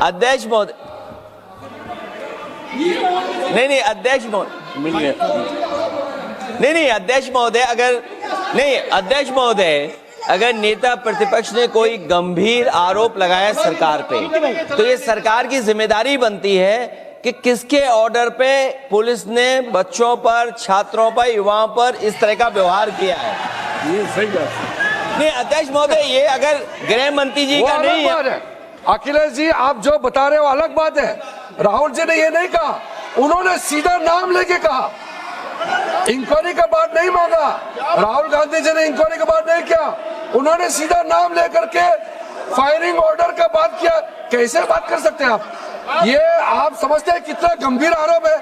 अध्यक्ष महोदय, नहीं अध्यक्ष महोदय, नहीं अध्यक्ष महोदय, अध्यक्ष महोदय, अगर नेता प्रतिपक्ष ने कोई गंभीर आरोप लगाया सरकार पे, तो ये सरकार की जिम्मेदारी बनती है कि किसके ऑर्डर पे पुलिस ने बच्चों पर, छात्रों पर, युवाओं पर इस तरह का व्यवहार किया है। ये सही बात नहीं अध्यक्ष महोदय, ये अगर गृह मंत्री जी का नहीं है। अखिलेश जी, आप जो बता रहे हो अलग बात है। राहुल जी ने ये नहीं कहा, उन्होंने सीधा नाम लेके कहा, इंक्वायरी का बात नहीं मांगा। राहुल गांधी जी ने इंक्वायरी का बात नहीं किया, उन्होंने सीधा नाम लेकर के फायरिंग ऑर्डर का बात किया। कैसे बात कर सकते हैं आप? ये आप समझते हैं कितना गंभीर आरोप है?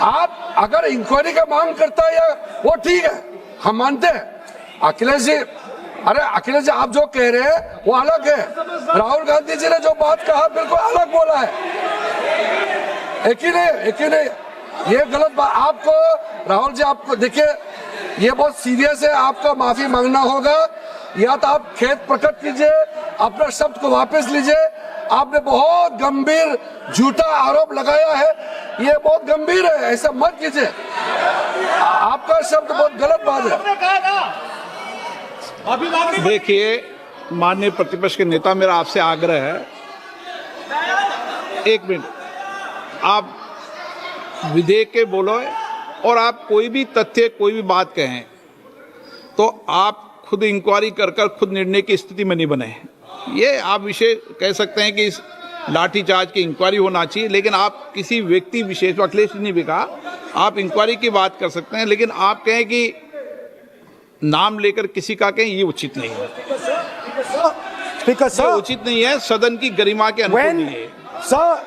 आप अगर इंक्वायरी का मांग करता है या वो ठीक है, हम मानते हैं। अखिलेश जी, अरे अखिलेश जी, आप जो कह रहे हैं वो अलग है। राहुल गांधी जी ने जो बात कहा बिल्कुल अलग बोला है। एक ही नहीं, ये गलत बात। आपको राहुल जी, आपको देखिए, ये बहुत सीरियस है, आपको माफी मांगना होगा, या तो आप खेद प्रकट कीजिए, अपना शब्द को वापस लीजिए। आपने बहुत गंभीर झूठा आरोप लगाया है, ये बहुत गंभीर है, ऐसा मत कीजिए। आपका शब्द बहुत गलत बात है। देखिए माननीय प्रतिपक्ष के नेता, मेरा आपसे आग्रह है, एक मिनट, आप विधेयक के बोलो और आप कोई भी तथ्य, कोई भी बात कहें तो आप खुद इंक्वायरी कर खुद निर्णय की स्थिति में नहीं बने। ये आप विषय कह सकते हैं कि इस लाठीचार्ज की इंक्वायरी होना चाहिए, लेकिन आप किसी व्यक्ति विशेष, अखिलेश जी ने भी कहा, आप इंक्वायरी की बात कर सकते हैं, लेकिन आप कहें कि नाम लेकर किसी का कहें, ये उचित नहीं है। ये उचित नहीं है, सदन की गरिमा के अनुकूल नहीं है। सर,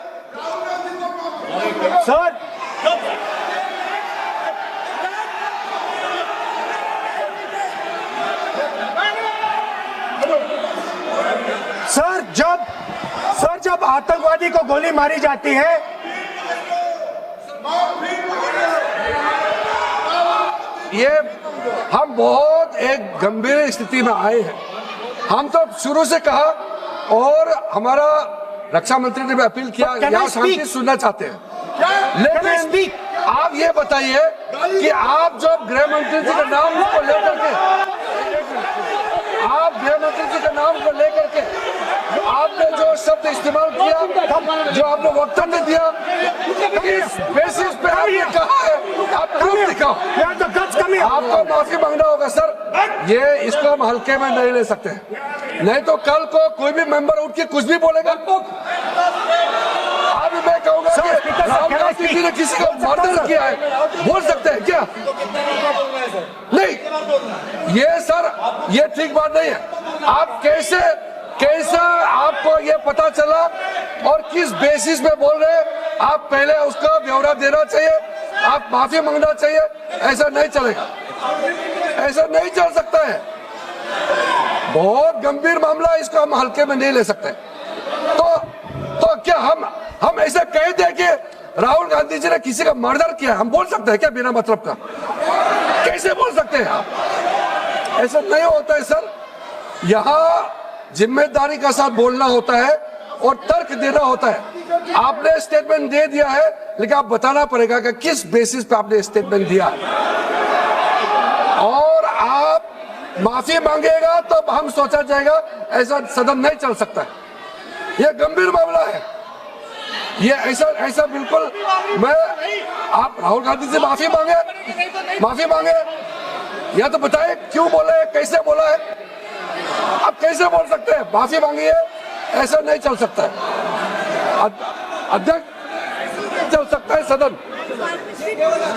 जब आतंकवादी को गोली मारी जाती है, ये हम बहुत एक गंभीर स्थिति में आए हैं। हम तो शुरू से कहा, और हमारा रक्षा मंत्री ने भी अपील किया, यहाँ शांति सुनना चाहते हैं। लेकिन आप ये बताइए कि आप जो गृह मंत्री जी के नाम को लेकर के, आपने जो शब्द इस्तेमाल किया, जो आपने वक्तव्य दिया, इस बेसिस पे आपने कहा है, आप प्रूफ दिखाओ। आपको माफी मांगना होगा सर, ये इसको हम हल्के में नहीं ले सकते, नहीं तो कल को कोई भी मेंबर उठ के कुछ भी बोलेगा। अभी मैं कहूँगा कि राहुल गांधी जी ने किसी को मर्डर किया है, बोल सकते हैं क्या? नहीं, ये सर, ये ठीक बात नहीं है। आप कैसे आपको ये पता चला और किस बेसिस पे बोल रहे हैं? आप पहले उसका ब्यौरा देना चाहिए, आप माफी मांगना चाहिए। ऐसा नहीं चलेगा, ऐसा नहीं चल सकता है। बहुत गंभीर मामला है, इसको हम हल्के में नहीं ले सकते। तो क्या हम ऐसा कह दें कि राहुल गांधी जी ने किसी का मर्डर किया, हम बोल सकते हैं क्या बिना मतलब का? कैसे बोल सकते हैं आप? ऐसा नहीं होता है सर। यहाँ जिम्मेदारी का साथ बोलना होता है और तर्क देना होता है। आपने स्टेटमेंट दे दिया है, लेकिन आप बताना पड़ेगा कि किस बेसिस पे आपने स्टेटमेंट दिया, और आप माफी मांगेगा तो हम सोचा जाएगा। ऐसा सदन नहीं चल सकता है, यह गंभीर मामला है। ये ऐसा बिल्कुल, आप राहुल गांधी से माफी मांगे, या तो बताए क्यों बोले, कैसे बोला है। आप कैसे बोल सकते हैं? माफी मांगिए, ऐसा नहीं चल सकता है। अध्यक्ष चल सकता है सदन,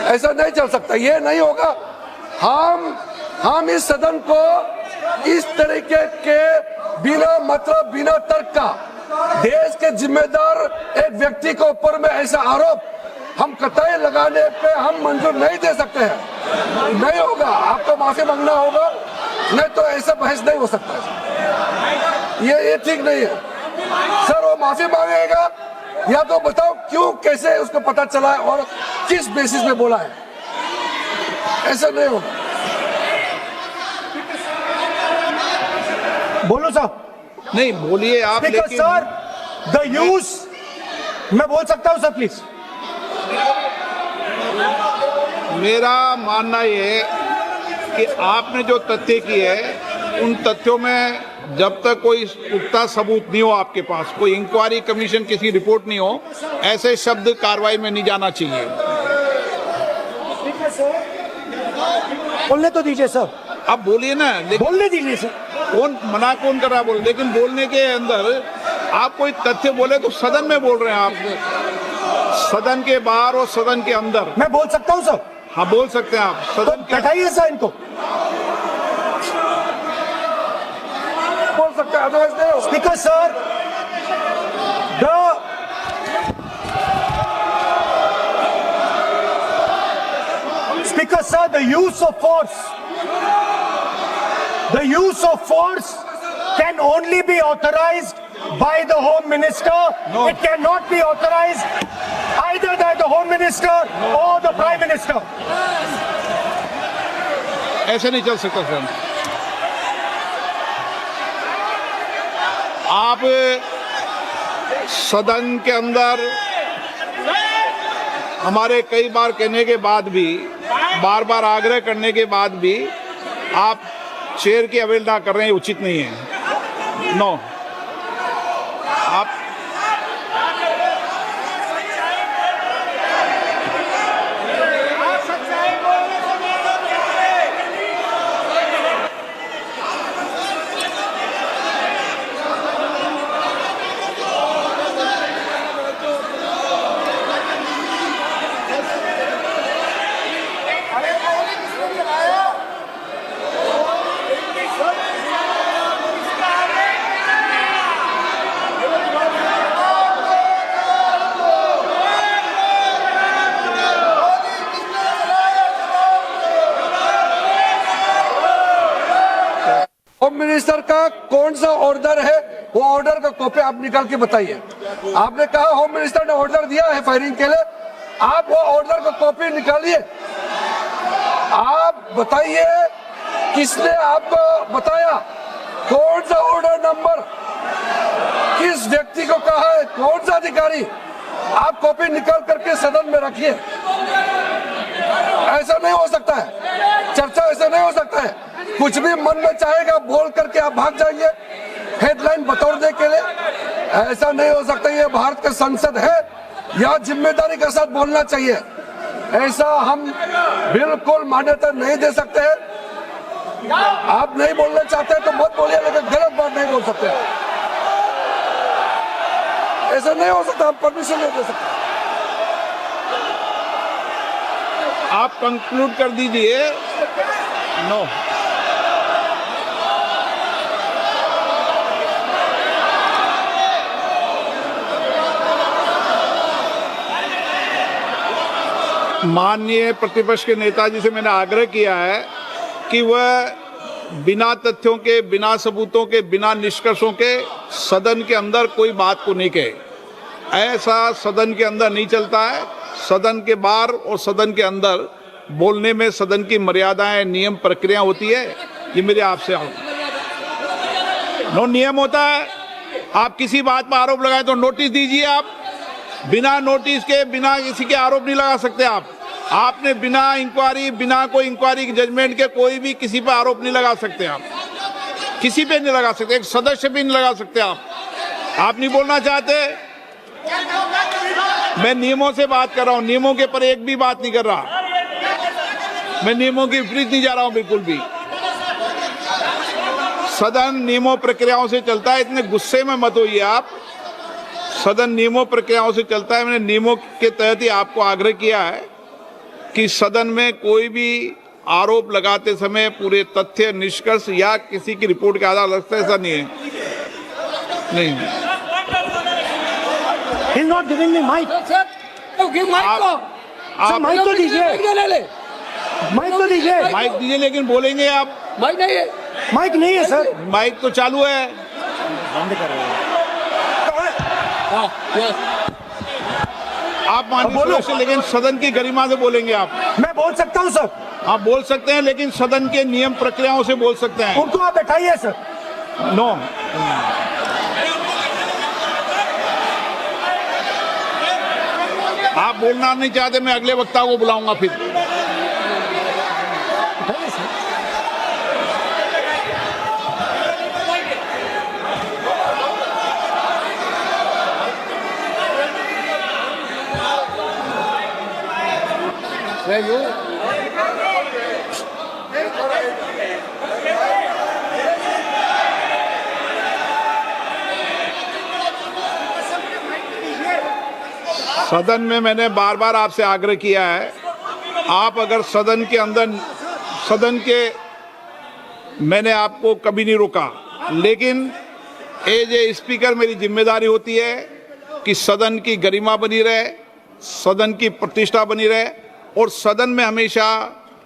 ऐसा नहीं चल सकता, ये नहीं होगा। हम इस सदन को इस तरीके के बिना मतलब, बिना तर्क का, देश के जिम्मेदार एक व्यक्ति के ऊपर में ऐसा आरोप हम कतई लगाने पे हम मंजूर नहीं दे सकते हैं। नहीं होगा, आपको माफी मांगना होगा, नहीं तो ऐसा बहस नहीं हो सकता है। ये ठीक नहीं है सर। वो माफी मांगेगा, या तो बताओ क्यों, कैसे उसको पता चला है और किस बेसिस पे बोला है। ऐसा नहीं होगा। बोलो साहब। नहीं बोलिए आप, स्पीकर लेकिन सर, द यूज, मैं बोल सकता हूं सर प्लीज? मेरा मानना ये है कि आपने जो तथ्य किए हैं उन तथ्यों में जब तक कोई पुख्ता सबूत नहीं हो, आपके पास कोई इंक्वायरी कमीशन किसी रिपोर्ट नहीं हो, ऐसे शब्द कार्रवाई में नहीं जाना चाहिए। बोलने तो दीजिए सर, आप बोलिए ना, लेकिन बोलने दीजिए सर। कौन मना कौन कर रहा बोल, लेकिन बोलने के अंदर आप कोई तथ्य बोले तो सदन में बोल रहे हैं आप, सदन के बाहर और सदन के अंदर। मैं बोल सकता हूं सर? हाँ बोल सकते हैं आप, तो सदन के बैठाइए सर इनको। बोल सकते हैं, अदरवाइज नहीं होगा। Speaker sir, Speaker sir, the use of force can only be authorized by the Home Minister. No. It cannot be authorized either by the Home Minister or the Prime Minister. ऐसे नहीं चल सकता sir. आप सदन के अंदर हमारे कई बार कहने के बाद भी, बार बार आग्रह करने के बाद भी आप चेयर की अवहेलना कर रहे हैं, उचित नहीं है। नो, आप होम मिनिस्टर का कौन सा ऑर्डर है, वो ऑर्डर का कॉपी आप निकाल के बताइए। आपने कहा होम मिनिस्टर ने ऑर्डर दिया है फायरिंग के लिए, आप वो ऑर्डर का कॉपी निकालिए। आप बताइए किसने आपको बताया, कौन सा ऑर्डर नंबर, किस व्यक्ति को कहा है, कौन सा अधिकारी। आप कॉपी निकाल करके सदन में रखिए। ऐसा नहीं हो सकता है, चर्चा ऐसा नहीं हो सकता है। कुछ भी मन में चाहेगा बोल करके आप भाग जाएंगे हेडलाइन बतौरने के लिए। ऐसा नहीं हो सकता। ये भारत का संसद है, यहाँ जिम्मेदारी के साथ बोलना चाहिए। ऐसा हम बिल्कुल मान्यता नहीं दे सकते हैं। आप नहीं बोलना चाहते तो मत बोलिए, लेकिन गलत बात नहीं बोल सकते। ऐसा नहीं हो सकता, हम परमिशन नहीं दे सकते। आप कंक्लूड कर दीजिए। नो, माननीय प्रतिपक्ष के नेताजी से मैंने आग्रह किया है कि वह बिना तथ्यों के, बिना सबूतों के, बिना निष्कर्षों के सदन के अंदर कोई बात को नहीं कहे। ऐसा सदन के अंदर नहीं चलता है। सदन के बाहर और सदन के अंदर बोलने में सदन की मर्यादाएं, नियम, प्रक्रिया होती है। ये मेरे आपसे नो नियम होता है। आप किसी बात पर आरोप लगाए तो नोटिस दीजिए। आप बिना नोटिस के, बिना किसी के आरोप नहीं लगा सकते। आपने बिना इंक्वायरी, बिना कोई इंक्वायरी की जजमेंट के कोई भी किसी पर आरोप नहीं लगा सकते। आप किसी पे नहीं लगा सकते, एक सदस्य भी नहीं लगा सकते। आप नहीं बोलना चाहते, मैं नियमों से बात कर रहा हूं, नियमों के पर एक भी बात नहीं कर रहा। मैं नियमों के विपरीत नहीं जा रहा हूं बिल्कुल भी। सदन नियमों प्रक्रियाओं से चलता है, इतने गुस्से में मत होइए आप। सदन नियमों प्रक्रियाओं से चलता है। मैंने नियमों के तहत ही आपको आग्रह किया है कि सदन में कोई भी आरोप लगाते समय पूरे तथ्य, निष्कर्ष या किसी की रिपोर्ट के आधार लगता है, ऐसा नहीं है। नहीं, He's not giving me mic. आप माइक तो दीजिए, माइक तो दीजिए। माइक दीजिए, लेकिन बोलेंगे आप। माइक नहीं है, माइक नहीं है सर। माइक तो चालू है। आप माननीय सदस्य, लेकिन सदन की गरिमा से बोलेंगे आप। मैं बोल सकता हूं सर। आप बोल सकते हैं, लेकिन सदन के नियम प्रक्रियाओं से बोल सकते हैं। उनको आप बैठाइए सर। नो। आप बोलना नहीं चाहते, मैं अगले वक्ता को बुलाऊंगा फिर। सदन में मैंने बार बार आपसे आग्रह किया है, आप अगर सदन के अंदर, सदन के, मैंने आपको कभी नहीं रोका, लेकिन एज ए स्पीकर मेरी जिम्मेदारी होती है कि सदन की गरिमा बनी रहे, सदन की प्रतिष्ठा बनी रहे, और सदन में हमेशा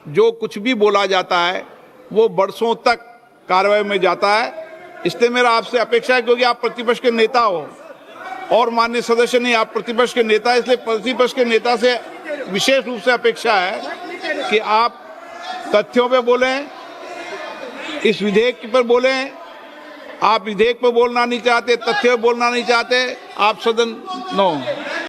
जो कुछ भी बोला जाता है वो बरसों तक कार्रवाई में जाता है। इसलिए मेरा आपसे अपेक्षा है, क्योंकि आप प्रतिपक्ष के नेता हो और माननीय सदस्य नहीं, आप प्रतिपक्ष के नेता, इसलिए प्रतिपक्ष के नेता से विशेष रूप से अपेक्षा है कि आप तथ्यों पे बोलें, इस विधेयक पर बोलें। आप विधेयक पर बोलना नहीं चाहते, तथ्य पे बोलना नहीं चाहते, आप सदन नो।